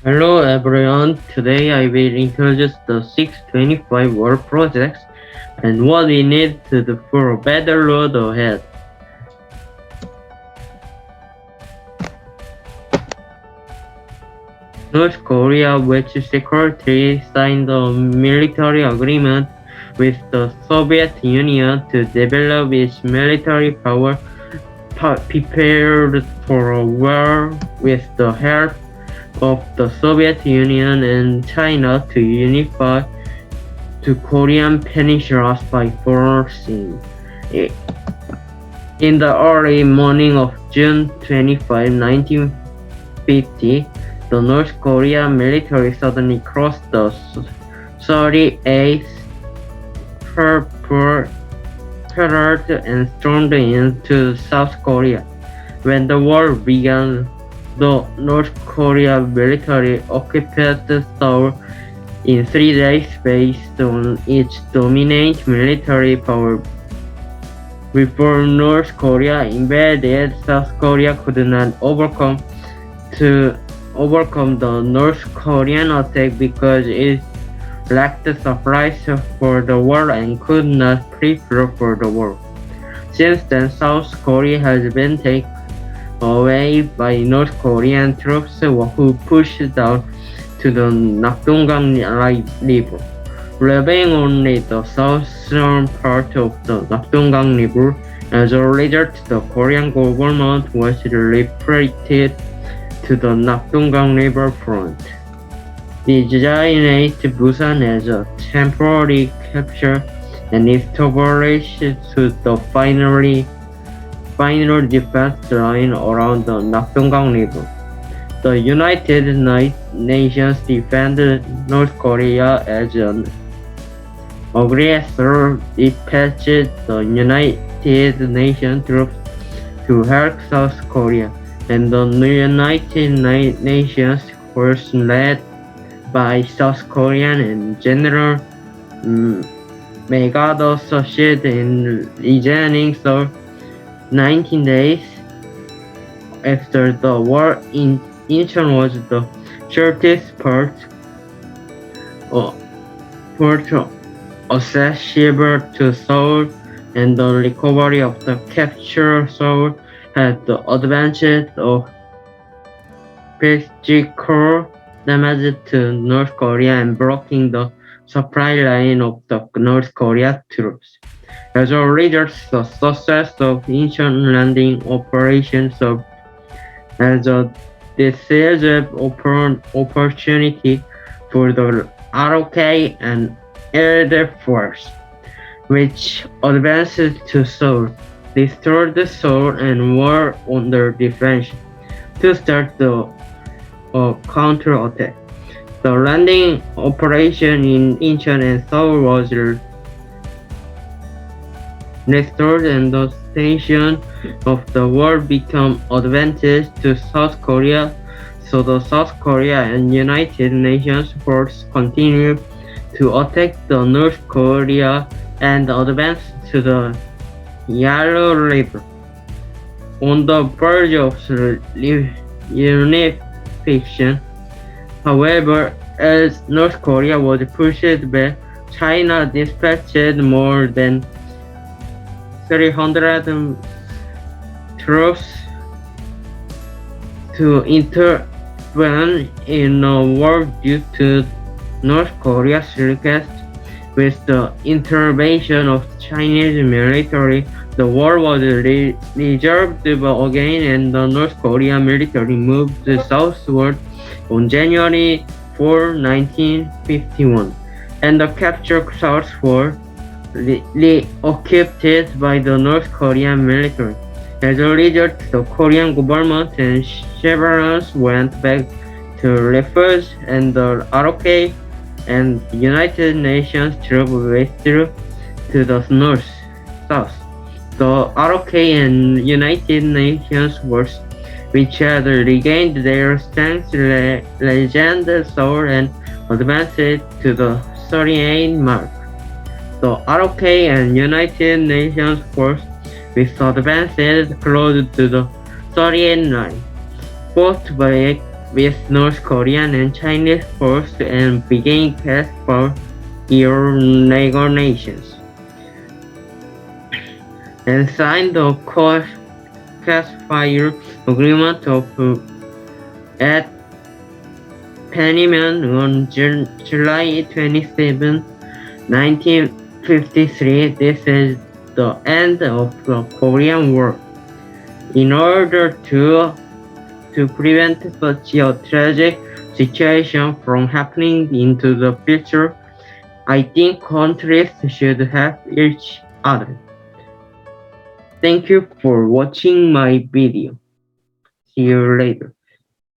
Hello everyone, today I will introduce the 625 World Projects and what we need to do for a better road ahead. North Korea, which secretly signed a military agreement with the Soviet Union to develop its military power, prepared for a war with the help of the Soviet Union and China to unify the Korean peninsula by forcing it. In the early morning of June 25, 1950, the North Korean military suddenly crossed the 38th parallel and stormed into South Korea. When the war began, the North Korean military occupied Seoul in 3 days based on its dominant military power. Before North Korea invaded, South Korea could not overcome the North Korean attack because it lacked supplies for the war and could not prepare for the war. Since then, South Korea has been taken away by North Korean troops who pushed down to the Nakdongang River, leaving only the southern part of the Nakdongang River. As a result, the Korean government was retreated to the Nakdongang River front. Designated Busan as a temporary capture and established to the final defense line around the Nakdongang River. The United Nations defended North Korea as an aggressor, dispatched the United Nations troops to help South Korea, and the United Nations was led by South Korean and General Magado succeeded in regaining Seoul 19 days after the war. Incheon was the shortest port accessible to Seoul, and the recovery of the captured Seoul had the advantage of physical damage to North Korea and blocking the supply line of the North Korea troops. As a result, the success of Incheon landing operations served as a decisive opportunity for the ROK and Air Force, which advanced to Seoul, destroyed Seoul, and were under defense to start the counter-attack. The landing operation in Incheon and Seoul was restored, and the station of the war became advantageous to South Korea, so the South Korea and United Nations forces continued to attack the North Korea and advance to the Yellow River. On the verge of unification, however, as North Korea was pushed back, China dispatched more than 300 troops to intervene in a war due to North Korea's request. With the intervention of the Chinese military, the war was reserved again, and the North Korean military moved southward on January 4, 1951, and the captured South were reoccupied by the North Korean military. As a result, the Korean government and civilians went back to refuge, and the ROK and United Nations troops withdrew to the south. The ROK and United Nations forces, which had regained their strength, regained Seoul and advanced to the 38 mark. The ROK and United Nations forces, which advanced close to the 38 line, fought back with North Korean and Chinese forces and began peaceful negotiations, and signed the ceasefire agreement at Panmunjom on July 27, 1953. This is the end of the Korean War. In order to prevent such a tragic situation from happening into the future, I think countries should help each other. Thank you for watching my video. See you later.